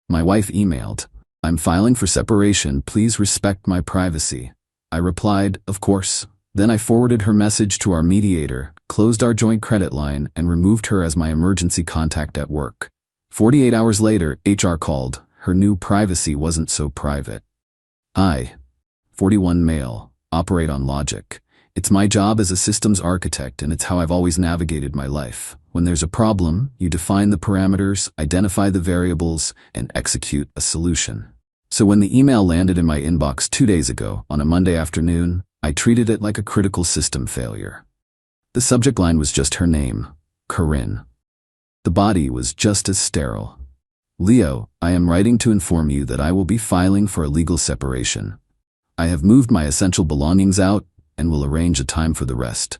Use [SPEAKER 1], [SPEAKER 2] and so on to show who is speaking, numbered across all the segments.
[SPEAKER 1] My wife emailed, "I'm filing for separation, please respect my privacy." I replied, "Of course." Then I forwarded her message to our mediator, closed our joint credit line, and removed her as my emergency contact at work. 48 hours later, HR called. Her new privacy wasn't so private. I, 41 male, operate on logic. It's my job as a systems architect, and it's how I've always navigated my life. When there's a problem, you define the parameters, identify the variables, and execute a solution. So when the email landed in my inbox 2 days ago, on a Monday afternoon, I treated it like a critical system failure. The subject line was just her name, Corinne. The body was just as sterile. "Leo, I am writing to inform you that I will be filing for a legal separation. I have moved my essential belongings out and will arrange a time for the rest.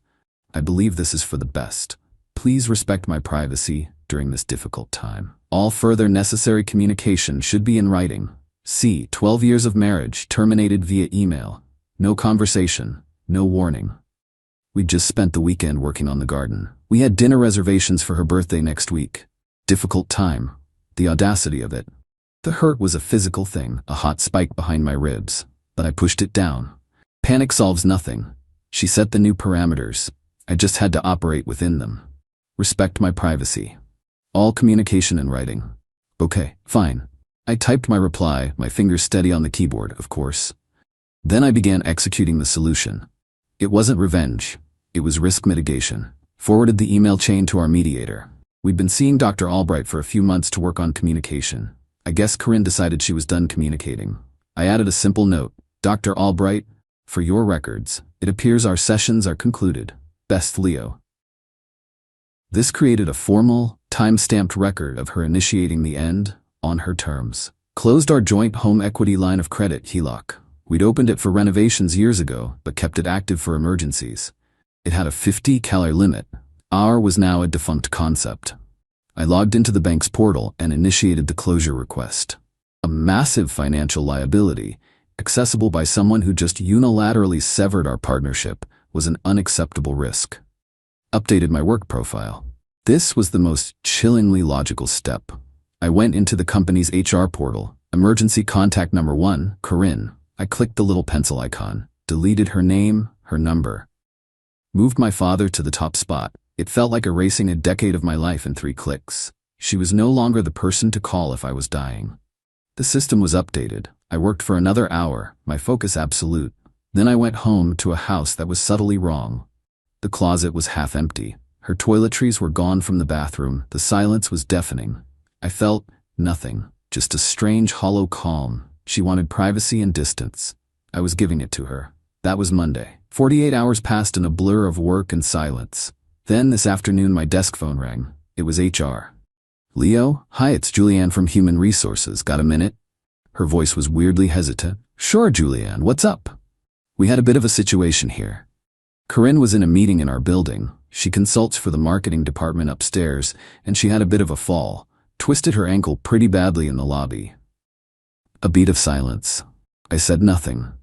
[SPEAKER 1] I believe this is for the best. Please respect my privacy during this difficult time. All further necessary communication should be in writing. See 12 years of marriage terminated via email. No conversation, no warning." We'd just spent the weekend working on the garden. We had dinner reservations for her birthday next week. Difficult time. The audacity of it. The hurt was a physical thing, a hot spike behind my ribs, but I pushed it down. Panic solves nothing. She set the new parameters. I just had to operate within them. Respect my privacy. All communication in writing. Okay, fine. I typed my reply, my fingers steady on the keyboard, of course. Then I began executing the solution. It wasn't revenge. It was risk mitigation. Forwarded the email chain to our mediator. We'd been seeing Dr. Albright for a few months to work on communication. I guess Corinne decided she was done communicating. I added a simple note. "Dr. Albright, for your records, it appears our sessions are concluded. Best, Leo." This created a formal, time-stamped record of her initiating the end, on her terms. Closed our joint home equity line of credit, HELOC. We'd opened it for renovations years ago, but kept it active for emergencies. It had a $50 limit. R was now a defunct concept. I logged into the bank's portal and initiated the closure request. A massive financial liability, accessible by someone who just unilaterally severed our partnership, was an unacceptable risk. Updated my work profile. This was the most chillingly logical step. I went into the company's HR portal. Emergency contact number 1, Corinne. I clicked the little pencil icon, deleted her name, her number. Moved my father to the top spot. It felt like erasing a decade of my life in 3 clicks. She was no longer the person to call if I was dying. The system was updated. I worked for another hour, my focus absolute. Then I went home to a house that was subtly wrong. The closet was half empty. Her toiletries were gone from the bathroom. The silence was deafening. I felt nothing, just a strange hollow calm. She wanted privacy and distance. I was giving it to her. That was Monday. 48 hours passed in a blur of work and silence. Then this afternoon my desk phone rang. It was HR. "Leo, hi, it's Julianne from Human Resources. Got a minute?" Her voice was weirdly hesitant. "Sure, Julianne, what's up?" "We had a bit of a situation here. Corinne was in a meeting in our building. She consults for the marketing department upstairs, and she had a bit of a fall. Twisted her ankle pretty badly in the lobby." A beat of silence. I said nothing.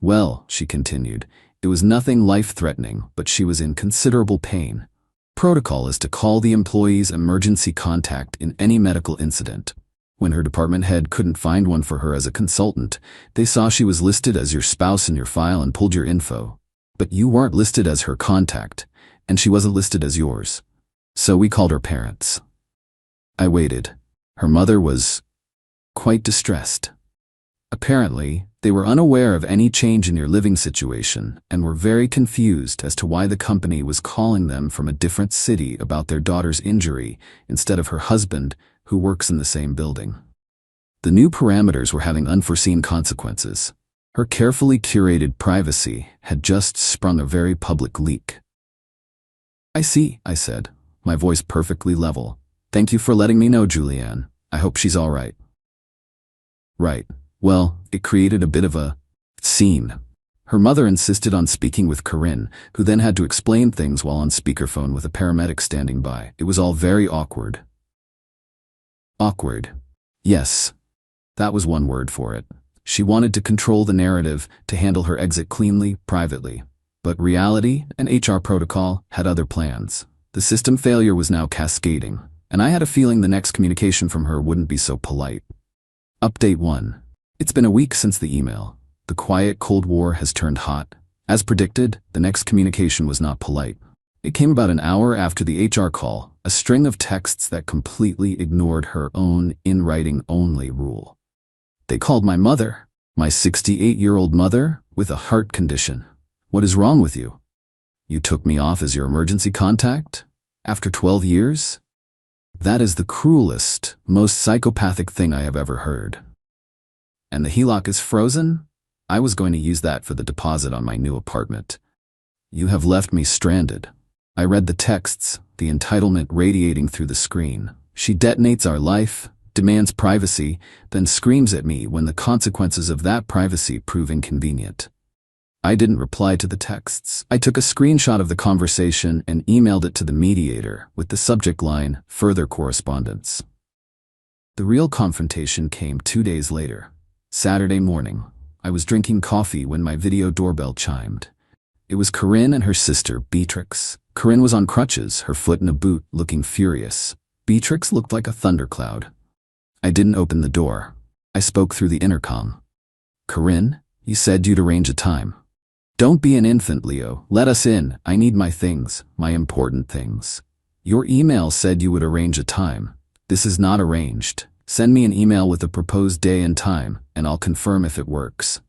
[SPEAKER 1] "Well," she continued, "it was nothing life-threatening, but she was in considerable pain. Protocol is to call the employee's emergency contact in any medical incident. When her department head couldn't find one for her as a consultant, they saw she was listed as your spouse in your file and pulled your info. But you weren't listed as her contact, and she wasn't listed as yours. So we called her parents." I waited. Her mother was quite distressed. Apparently, they were unaware of any change in your living situation and were very confused as to why the company was calling them from a different city about their daughter's injury instead of her husband, who works in the same building. The new parameters were having unforeseen consequences. Her carefully curated privacy had just sprung a very public leak. "I see," I said, my voice perfectly level. "Thank you for letting me know, Julianne. I hope she's all right." "Right. Well, it created a bit of a scene. Her mother insisted on speaking with Corinne, who then had to explain things while on speakerphone with a paramedic standing by. It was all very awkward." Awkward. Yes. That was one word for it. She wanted to control the narrative, to handle her exit cleanly, privately. But reality and HR protocol had other plans. The system failure was now cascading. and I had a feeling the next communication from her wouldn't be so polite. Update 1. It's been a week since the email. The quiet Cold War has turned hot. As predicted, the next communication was not polite. It came about an hour after the HR call, a string of texts that completely ignored her own in-writing only rule. They called my mother, my 68-year-old mother, with a heart condition. What is wrong with you? You took me off as your emergency contact? After 12 years? That is the cruelest, most psychopathic thing I have ever heard. And the HELOC is frozen? I was going to use that for the deposit on my new apartment. You have left me stranded. I read the texts, the entitlement radiating through the screen. She detonates our life, demands privacy, then screams at me when the consequences of that privacy prove inconvenient. I didn't reply to the texts. I took a screenshot of the conversation and emailed it to the mediator with the subject line, "Further correspondence." The real confrontation came 2 days later. Saturday morning, I was drinking coffee when my video doorbell chimed. It was Corinne and her sister, Beatrix. Corinne was on crutches, her foot in a boot, looking furious. Beatrix looked like a thundercloud. I didn't open the door. I spoke through the intercom. "Corinne, you said you'd arrange a time. Don't be an infant, Leo. Let us in. I need my things, my important things. Your email said you would arrange a time. This is not arranged. Send me an email with a proposed day and time, and I'll confirm if it works."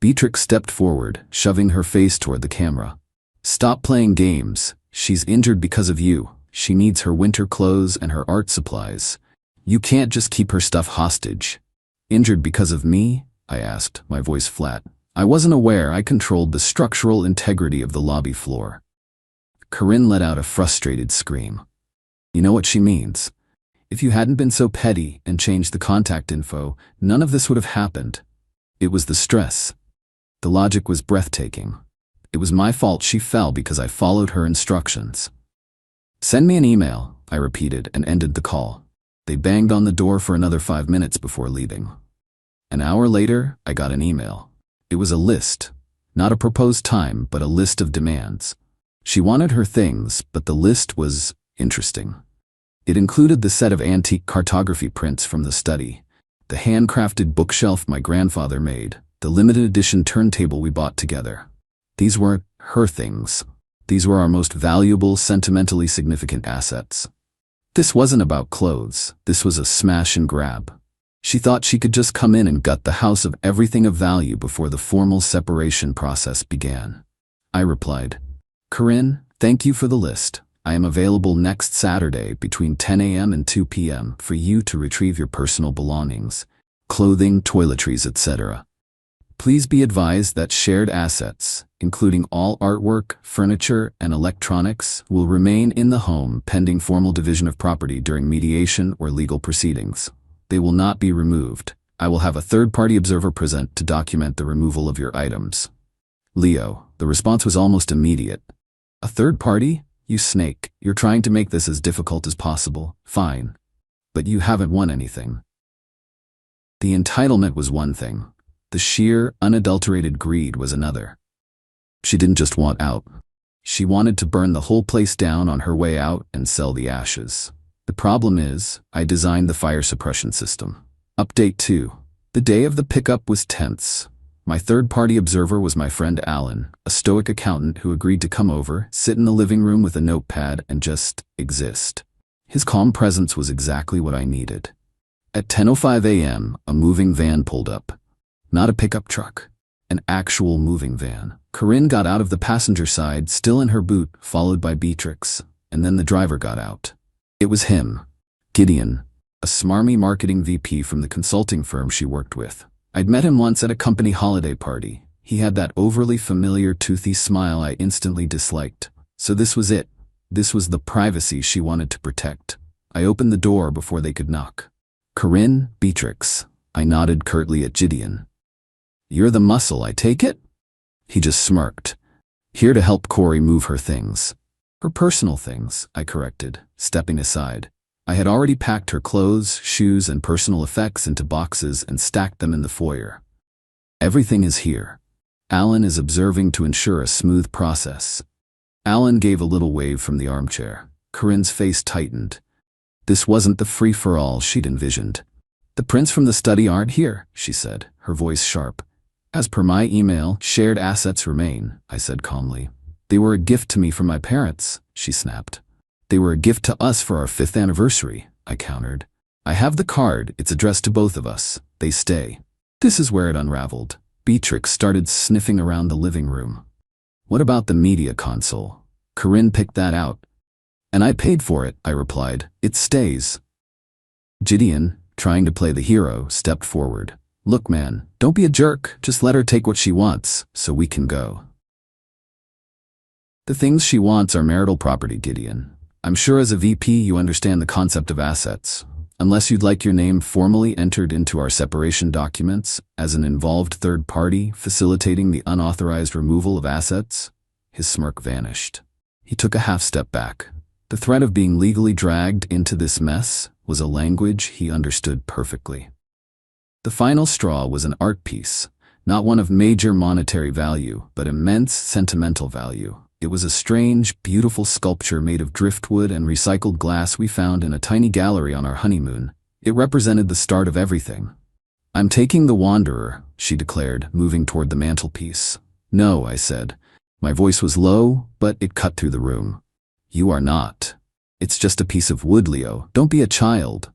[SPEAKER 1] Beatrix stepped forward, shoving her face toward the camera. "Stop playing games. She's injured because of you. She needs her winter clothes and her art supplies. You can't just keep her stuff hostage." "Injured because of me?" I asked, my voice flat. I wasn't aware I controlled the structural integrity of the lobby floor. Corinne let out a frustrated scream. "You know what she means. If you hadn't been so petty and changed the contact info, none of this would have happened. It was the stress." The logic was breathtaking. It was my fault she fell because I followed her instructions. "Send me an email," I repeated and ended the call. They banged on the door for another 5 minutes before leaving. An hour later, I got an email. It was a list. Not a proposed time, but a list of demands. She wanted her things, but the list was interesting. It included the set of antique cartography prints from the study, the handcrafted bookshelf my grandfather made, the limited edition turntable we bought together. These weren't her things. These were our most valuable, sentimentally significant assets. This wasn't about clothes. This was a smash and grab. She thought she could just come in and gut the house of everything of value before the formal separation process began. I replied, "Corinne, thank you for the list. I am available next Saturday between 10 a.m. and 2 p.m. for you to retrieve your personal belongings, clothing, toiletries, etc. Please be advised that shared assets, including all artwork, furniture, and electronics, will remain in the home pending formal division of property during mediation or legal proceedings. They will not be removed. I will have a third-party observer present to document the removal of your items." Leo, the response was almost immediate. "A third party? You snake. You're trying to make this as difficult as possible. Fine. But you haven't won anything." The entitlement was one thing. The sheer, unadulterated greed was another. She didn't just want out. She wanted to burn the whole place down on her way out and sell the ashes. The problem is, I designed the fire suppression system. Update 2. The day of the pickup was tense. My third-party observer was my friend Alan, a stoic accountant who agreed to come over, sit in the living room with a notepad, and just exist. His calm presence was exactly what I needed. At 10:05 a.m., a moving van pulled up. Not a pickup truck. An actual moving van. Corinne got out of the passenger side, still in her boot, followed by Beatrix, and then the driver got out. It was him, Gideon, a smarmy marketing VP from the consulting firm she worked with. I'd met him once at a company holiday party. He had that overly familiar toothy smile I instantly disliked. So this was it. This was the privacy she wanted to protect. I opened the door before they could knock. "Corinne, Beatrix." I nodded curtly at Gideon. "You're the muscle, I take it?" He just smirked. "Here to help Corey move her things." "Her personal things," I corrected, stepping aside. I had already packed her clothes, shoes, and personal effects into boxes and stacked them in the foyer. "Everything is here. Alan is observing to ensure a smooth process." Alan gave a little wave from the armchair. Corinne's face tightened. This wasn't the free-for-all she'd envisioned. "The prints from the study aren't here," she said, her voice sharp. "As per my email, shared assets remain," I said calmly. "They were a gift to me from my parents," she snapped. "They were a gift to us for our 5th anniversary," I countered. "I have the card, it's addressed to both of us. They stay." This is where it unraveled. Beatrix started sniffing around the living room. "What about the media console? Corinne picked that out." "And I paid for it," I replied. "It stays." Gideon, trying to play the hero, stepped forward. "Look, man, don't be a jerk. Just let her take what she wants, so we can go." "The things she wants are marital property, Gideon. I'm sure as a VP you understand the concept of assets. Unless you'd like your name formally entered into our separation documents as an involved third party facilitating the unauthorized removal of assets." His smirk vanished. He took a half step back. The threat of being legally dragged into this mess was a language he understood perfectly. The final straw was an art piece, not one of major monetary value, but immense sentimental value. It was a strange, beautiful sculpture made of driftwood and recycled glass we found in a tiny gallery on our honeymoon. It represented the start of everything. "I'm taking the Wanderer," she declared, moving toward the mantelpiece. "No," I said. My voice was low, but it cut through the room. "You are not. It's just a piece of wood, Leo. Don't be a child."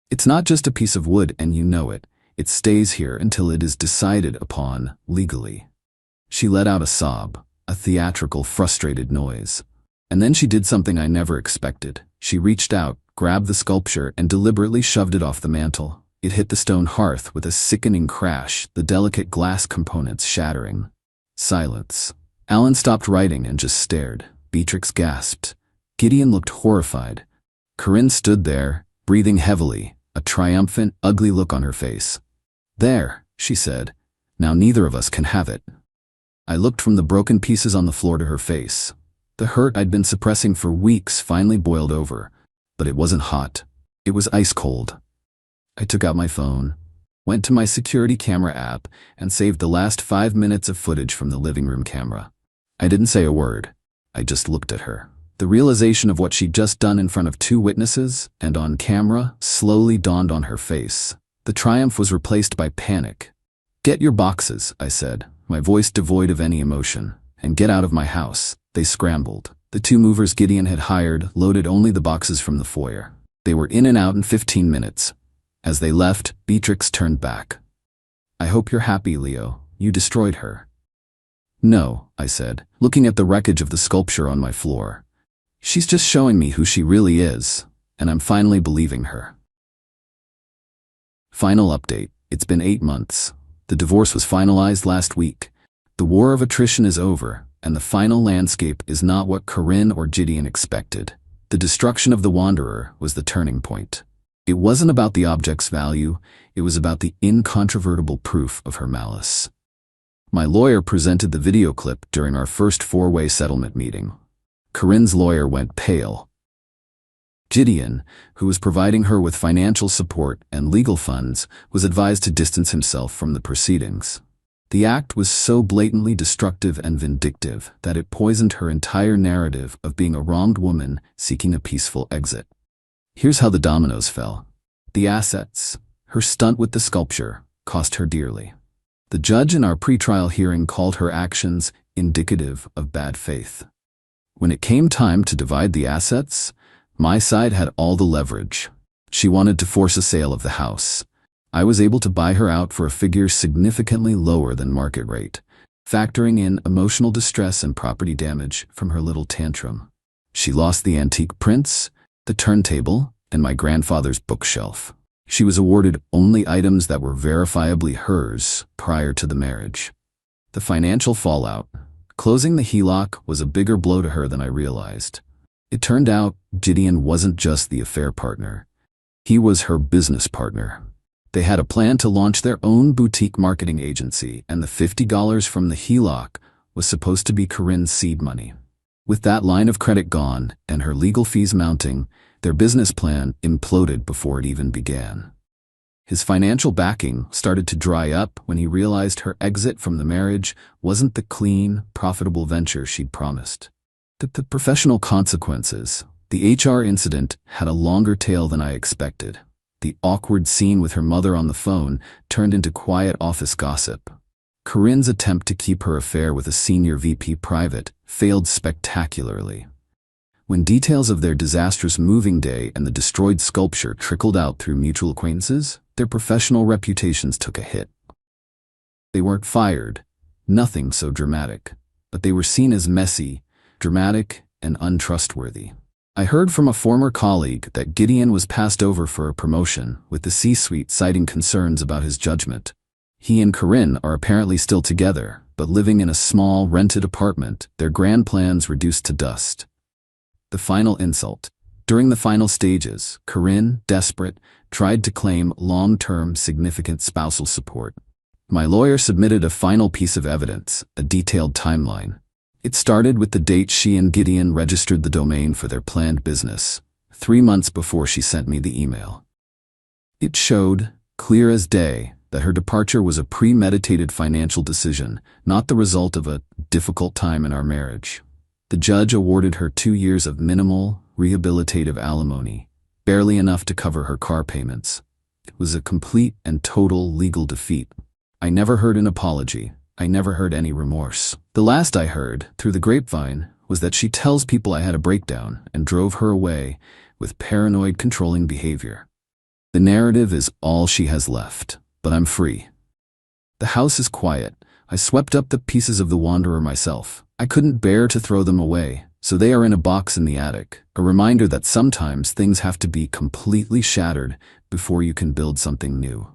[SPEAKER 1] "It's not just a piece of wood, and you know it. It stays here until it is decided upon legally." She let out a sob, a theatrical, frustrated noise. And then she did something I never expected. She reached out, grabbed the sculpture, and deliberately shoved it off the mantel. It hit the stone hearth with a sickening crash, the delicate glass components shattering. Silence. Alan stopped writing and just stared. Beatrix gasped. Gideon looked horrified. Corinne stood there, breathing heavily, a triumphant, ugly look on her face. "There," she said. "Now neither of us can have it." I looked from the broken pieces on the floor to her face. The hurt I'd been suppressing for weeks finally boiled over, but it wasn't hot. It was ice cold. I took out my phone, went to my security camera app, and saved the last 5 minutes of footage from the living room camera. I didn't say a word. I just looked at her. The realization of what she'd just done in front of 2 witnesses and on camera slowly dawned on her face. The triumph was replaced by panic. "Get your boxes," I said, my voice devoid of any emotion, "and get out of my house." They scrambled. The 2 movers Gideon had hired loaded only the boxes from the foyer. They were in and out in 15 minutes. As they left, Beatrix turned back. "I hope you're happy, Leo. You destroyed her." "No," I said, looking at the wreckage of the sculpture on my floor. "She's just showing me who she really is, and I'm finally believing her." Final update. It's been 8 months. The divorce was finalized last week. The war of attrition is over, and the final landscape is not what Corinne or Gideon expected. The destruction of the Wanderer was the turning point. It wasn't about the object's value, it was about the incontrovertible proof of her malice. My lawyer presented the video clip during our first 4-way settlement meeting. Corinne's lawyer went pale. Gideon, who was providing her with financial support and legal funds, was advised to distance himself from the proceedings. The act was so blatantly destructive and vindictive that it poisoned her entire narrative of being a wronged woman seeking a peaceful exit. Here's how the dominoes fell. The assets, her stunt with the sculpture, cost her dearly. The judge in our pretrial hearing called her actions indicative of bad faith. When it came time to divide the assets, my side had all the leverage. She wanted to force a sale of the house. I was able to buy her out for a figure significantly lower than market rate, factoring in emotional distress and property damage from her little tantrum. She lost the antique prints, the turntable, and my grandfather's bookshelf. She was awarded only items that were verifiably hers prior to the marriage. The financial fallout, closing the HELOC, was a bigger blow to her than I realized. It turned out Gideon wasn't just the affair partner. He was her business partner. They had a plan to launch their own boutique marketing agency, and the $50 from the HELOC was supposed to be Corinne's seed money. With that line of credit gone and her legal fees mounting, their business plan imploded before it even began. His financial backing started to dry up when he realized her exit from the marriage wasn't the clean, profitable venture she'd promised. The professional consequences, The HR incident had a longer tail than I expected. The awkward scene with her mother on the phone turned into quiet office gossip. Corinne's attempt to keep her affair with a senior VP private failed spectacularly. When details of their disastrous moving day and the destroyed sculpture trickled out through mutual acquaintances, their professional reputations took a hit. They weren't fired, nothing so dramatic, but they were seen as messy, dramatic, and untrustworthy. I heard from a former colleague that Gideon was passed over for a promotion, with the C-suite citing concerns about his judgment. He and Corinne are apparently still together, but living in a small, rented apartment, their grand plans reduced to dust. The final insult. During the final stages, Corinne, desperate, tried to claim long-term significant spousal support. My lawyer submitted a final piece of evidence, a detailed timeline. It started with the date she and Gideon registered the domain for their planned business, 3 months before she sent me the email. It showed, clear as day, that her departure was a premeditated financial decision, not the result of a difficult time in our marriage. The judge awarded her 2 years of minimal, rehabilitative alimony, barely enough to cover her car payments. It was a complete and total legal defeat. I never heard an apology. I never heard any remorse. The last I heard, through the grapevine, was that she tells people I had a breakdown and drove her away with paranoid controlling behavior. The narrative is all she has left, but I'm free. The house is quiet. I swept up the pieces of the Wanderer myself. I couldn't bear to throw them away, so they are in a box in the attic, a reminder that sometimes things have to be completely shattered before you can build something new.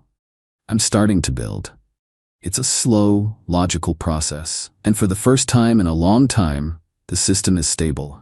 [SPEAKER 1] I'm starting to build. It's a slow, logical process, and for the first time in a long time, the system is stable.